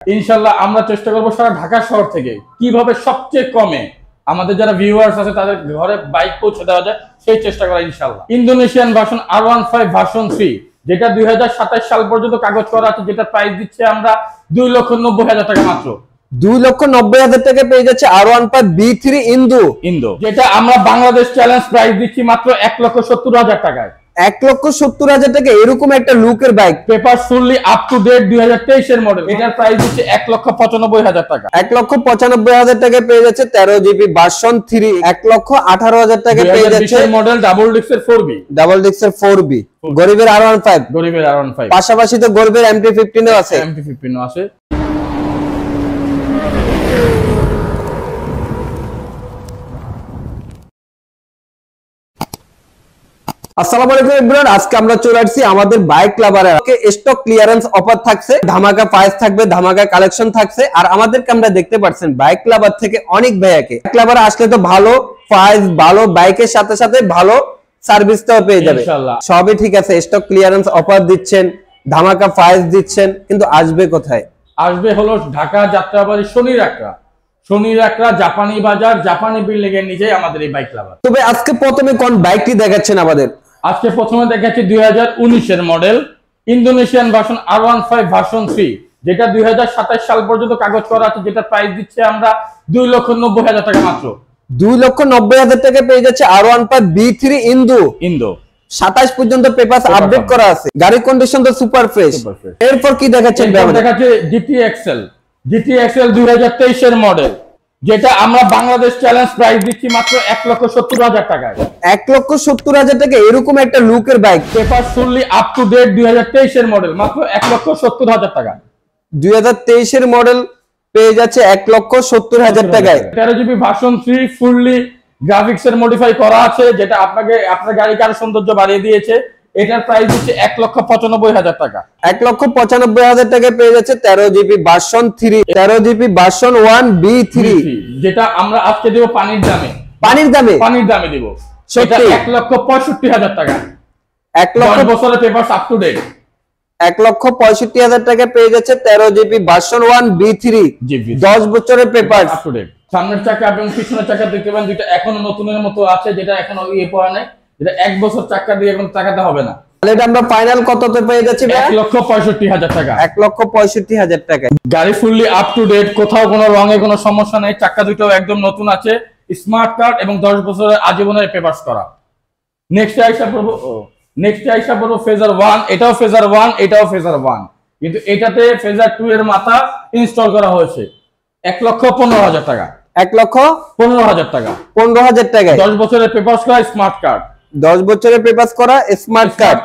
ইনশাআল্লাহ আমরা চেষ্টা করব সারা ঢাকা শহর থেকে কিভাবে সবচেয়ে কমে আমাদের যারা ভিউয়ার্স আছে তাদের ঘরে বাইক পৌঁছে দেওয়া যায় সেই চেষ্টা করা ইনশাআল্লাহ। ইন্দোনেশিয়ান ভার্সন R15 ভার্সন 3 যেটা 2027 সাল পর্যন্ত কাগজ করা আছে, যেটা প্রাইস দিচ্ছে আমরা 2,90,000 টাকা মাত্র। 2,90,000 টাকা পেয়ে যাচ্ছে R15 B3 ইন্দো, যেটা আমরা বাংলাদেশ চ্যালেঞ্জ প্রাইস দিচ্ছি মাত্র 1,70,000 টাকায়। 1,70,000 টাকা এরকম একটা লুকের bike, paper fully up to date 2023 এর মডেল, এটার প্রাইস দিচ্ছে 1,95,000 টাকা। 1,95,000 টাকা পেয়ে যাচ্ছে 13 জিবি ভার্সন 3। 1,18,000 টাকা পেয়ে যাচ্ছে মডেল ডাবল ডিক্সের 4B। গরিবের R15, পাশাপাশি তো গরিবের MT-15 ও আছে। আসসালামু আলাইকুম এভরিওয়ান, আজকে আমরা চলে আসছি আমাদের বাইক লাভারে। স্টক ক্লিয়ারেন্স অফার থাকছে, ধামাকা প্রাইস থাকবে, ধামাকা কালেকশন থাকছে। আর আমাদেরকে আমরা দেখতে পাচ্ছেন বাইক লাভার থেকে অনেক ভাইয়াকে, বাইক লাভারে আসলে তো ভালো প্রাইস, ভালো বাইকের সাথে সাথে ভালো সার্ভিসটাও পেয়ে যাবে। সবই ঠিক আছে, স্টক ক্লিয়ারেন্স অফার দিচ্ছেন, ধামাকা প্রাইস দিচ্ছেন, কিন্তু আসবে কোথায়? আসবে হলো ঢাকা যাত্রাবাড়ি শনির একরা জাপানি বাজার, জাপানি বিল্ডিং এর নিচে আমাদের এই বাইক লাভার। তবে আজকে প্রথমে কোন বাইকটি দেখাচ্ছেন আমাদের? আজকে প্রথমে দেখাচ্ছি 2019 এর model Indonesian version R15 version 3, যেটা 2027 সাল পর্যন্ত কাগজ করা আছে, যেটা প্রাইস দিচ্ছে আমরা 2,90,000 টাকা মাত্র। 2,90,000 টাকা পেয়ে যাচ্ছে R15 B3 ইন্দো। 27 পর্যন্ত পেপারস আপডেট করা আছে, গাড়ির কন্ডিশন তো সুপার ফ্রেশ। এরপর কি দেখাচ্ছেন? দেখাচ্ছে GT XL 2023 এর মডেল, যেটা আমরা বাংলাদেশ চ্যালেঞ্জ প্রাইস দিচ্ছি মাত্র 1,70,000 টাকায়। 1,70,000 টাকা এরকম একটা লুকের bike, paper fully up to date 2023 এর মডেল, মাত্র 1,70,000 টাকা। 2023 এর মডেল পেয়ে যাচ্ছে 1,70,000 টাকায়। 13 জিবি ভার্সন 3 ফুললি গ্রাফিক্স এর মডিফাই করা আছে, যেটা আপনার গাড়িকে আরো সৌন্দর্য বাড়িয়ে দিয়েছে। এটার প্রাইস হচ্ছে 1,95,000 টাকা। 1,95,000 টাকা পেয়ে যাচ্ছে 13 GB version 3, 13 GB version 1 B3, যেটা আমরা আজকে দেব পানির দামে দেব। সেটা 1,65,000 টাকা। 1 লক্ষ বছরের পেপারস আপ টু ডেট। 1,65,000 টাকা পেয়ে যাচ্ছে 13 জিবি ভার্সন 1 B3, 10 বছরের পেপারস আপ টু ডেট। সামনের চাকা এবং পিছনের চাকা দেখতে পাবেন দুইটা এখনো নতুনের মতো আছে, যেটা এখনো পড়া নাই, যেটা 1 বছর চাকা দিয়ে এখন চাকাতে হবে না। তাহলে আমরা ফাইনাল কততে পেয়ে যাচ্ছি? 1,65,000 টাকা। 1,65,000 টাকা। গাড়ি ফুললি আপ টু ডেট, কোথাও কোনো রঙে কোনো সমস্যা নেই, চাকা দুটো একদম নতুন আছে, স্মার্ট কার্ড এবং 10 বছরের আজীবনের পেপারস করা। নেক্সট আইসা পড়বো ফেজার 1। এটাও ফেজার 1, এটাও ফেজার 1, কিন্তু এটাতে ফেজার 2 এর মাথা ইনস্টল করা হয়েছে। 1,15,000 টাকা। 1,15,000 টাকা। 15,000 টাকায় 10 বছরের পেপারস করা স্মার্ট কার্ড। 10 বছরের পেপারস করা স্মার্ট কার্ড।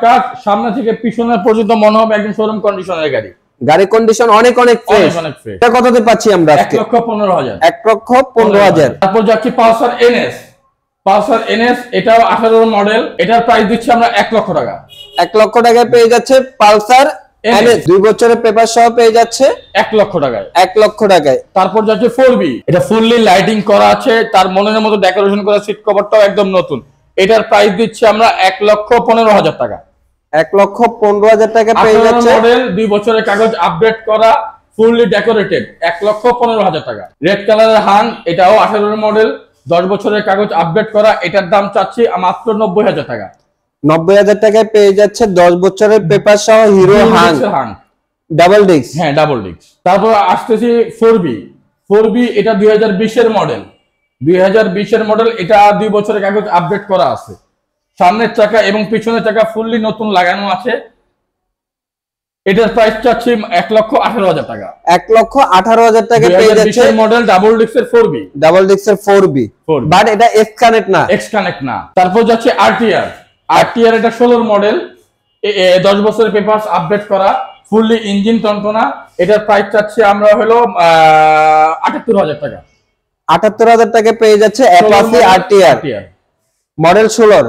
সামনে থেকে পিছনে পর্যন্ত মনে হবে একদম শোরুম কন্ডিশনের গাড়ি। গাড়ির কন্ডিশন অনেক ফ্রেশ। এটা কততে পাচ্ছি আমরা আজকে? 1,15,000। 1,15,000। তারপর যাচ্ছি পালসার NS, এটাও 18 মডেল, এটার প্রাইস দিচ্ছি আমরা 1 লক্ষ টাকা। 1 লক্ষ টাকায় পেয়ে যাচ্ছে পালসার NS, 2 বছরের পেপার সহ পেয়ে যাচ্ছে 1 লক্ষ টাকায়। 1 লক্ষ টাকায়। তারপর যাচ্ছে 4B, এটা ফুললি লাইটিং করা আছে, তার মনের মতো ডেকোরেশন করা, সিট কভারটাও একদম নতুন। এটার প্রাইস দিচ্ছি আমরা 1,15,000 টাকা। 1,15,000 টাকা পেয়ে যাচ্ছে। মডেল 2 বছরের কাগজ আপডেট করা, ফুললি ডেকোরেটেড, 1,15,000 টাকা। রেড কালারের হাং, এটাও 18 মডেল, 10 বছরের কাগজ আপডেট করা, এটার দাম চাচ্ছি মাত্র 90,000 টাকা। 90,000 টাকায় পেয়ে যাচ্ছে 10 বছরের পেপার সহ হিরো হাং ডাবল ডিস্ক। হ্যাঁ, ডাবল ডিস্ক। তারপর আসতেছি 4B, এটা 2020 এর মডেল, 2020 এর মডেল, এটা 2 বছরের কাগজ আপডেট করা আছে। সামনের চাকা এবং পিছনের চাকা ফুললি নতুন লাগানো আছে। এটার প্রাইস চাচ্ছি 1,18,000 টাকা। 1,18,000 টাকা পেয়ে যাচ্ছে মডেল ডাবল ডিস্কের 4B, বাট এটা এক্স কানেক্ট না। তারপর যাচ্ছে RTR, এটা 16 মডেল, 10 বছরের পেপারস আপডেট করা, ফুললি ইঞ্জিন টনটনা। এটার প্রাইস চাচ্ছি আমরা হলো 78,000 টাকা। 78,000 টাকা পেয়ে যাচ্ছে অ্যাপাচি RTR মডেল 16।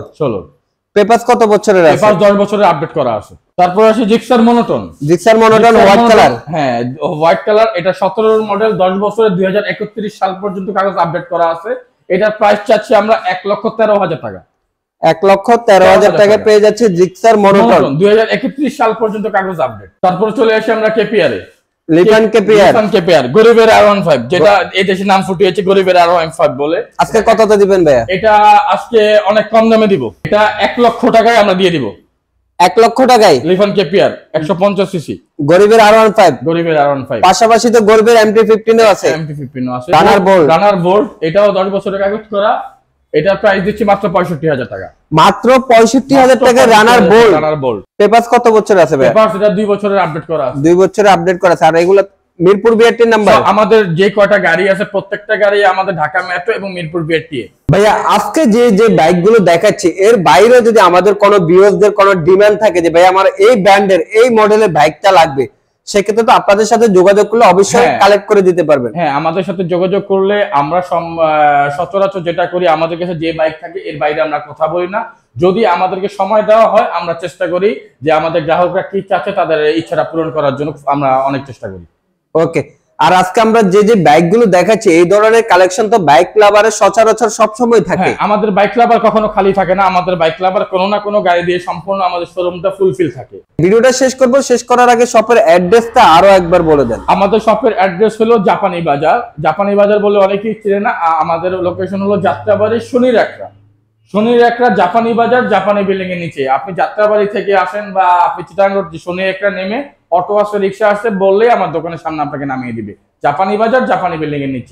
পেপারস কত বছরের আছে? পেপারস 10 বছরের আপডেট করা আছে। তারপর আছে জিক্সার মনোটন হোয়াইট কালার। হ্যাঁ, হোয়াইট কালার, এটা 17 মডেল, 10 বছরের 2031 সাল পর্যন্ত কাগজ আপডেট করা আছে। এটার প্রাইস চাচ্ছি আমরা 1,13,000 টাকা। 1,13,000 টাকা পেয়ে যাচ্ছে জিক্সার মনোটন, 2031 সাল পর্যন্ত কাগজ আপডেট। তারপর চলে আসি আমরা KPR লিফান কেপিয়ার লিফান কেপিয়ার গরিবের R15 যেটা এই দেশে নাম ফুটিয়েছে গরিবের R15 বলে। আজকে কততে দিবেন ভাইয়া? এটা আজকে অনেক কম দামে দিব, এটা 1 লক্ষ টাকায় আমরা দিয়ে দিব। 1 লক্ষ টাকায় লিফান কেপিয়ার 150 সিসি গরিবের R15, গরিবের R15। পাশাপাশি তো গরিবের MT-15 ও আছে, MT-15 আছে, রানার বোল্ট, এটাও 10 বছরের কাগজ করা। এটা প্রাইস দিচ্ছি মাত্র 65,000 টাকা। মাত্র 65,000 টাকায় রানার বোল্ট। পেপারস কত বছর আছে ভাই? পেপারস এটা 2 বছরের আপডেট করা আছে। 2 বছরের আপডেট করা আছে। আর এগুলো মিরপুর বিআরটি নাম্বার? আমাদের যে কয়টা গাড়ি আছে প্রত্যেকটা গাড়ি আমাদের ঢাকা মেট্রো এবং মিরপুর বিআরটি। ভাইয়া আজকে যে বাইকগুলো দেখাচ্ছি এর বাইরে যদি আমাদের কোনো ভিউয়ারদের কোনো ডিমান্ড থাকে যে ভাই আমার এই ব্র্যান্ডের এই মডেলের বাইকটা লাগবে, সেক্ষেত্রে তো আপনাদের সাথে যোগাযোগ করলে অবশ্যই কালেক্ট করে দিতে পারবেন। হ্যাঁ, আমাদের সাথে যোগাযোগ করলে আমরা সচরাচর যেটা করি, আমাদের কাছে যে বাইক থাকে এর বাইরে আমরা কথা বলি না। যদি আমাদেরকে সময় দেওয়া হয় আমরা চেষ্টা করি যে আমাদের গ্রাহকরা কি চাচ্ছে তাদের ইচ্ছাটা পূরণ করার জন্য আমরা অনেক চেষ্টা করি। ওকে। আর আজকে আমরা যে বাইকগুলো দেখাচ্ছি এই ধরনের কালেকশন তো বাইক লাভারের সচরাচর সব সময় থাকে। আমাদের বাইক লাভার কখনো খালি থাকে না, আমাদের বাইক লাভার কোনো না কোনো গাড়ি দিয়ে সম্পূর্ণ আমাদের শোরুমটা ফুলফিল থাকে। ভিডিওটা শেষ করব, শেষ করার আগে শপের অ্যাড্রেসটা আরো একবার বলে দেন। আমাদের শপের অ্যাড্রেস হলো জাপানি বাজার। জাপানি বাজার বলে অনেকেই চিনে না, আমাদের লোকেশন হলো যাত্রাবাড়ি শনির একরা জাপানি বাজার, জাপানি বিল্ডিং এর নিচে। আপনি যাত্রাবাড়ি থেকে আসেন বা আপনি চিটাং রোড শনির একরা নেমে অটো আসে, রিক্সা আসে বললেই আমার দোকানের সামনে আপনাকে নামিয়ে দিবে। জাপানি বাজার, জাপানি বিল্ডিং এর নিচে।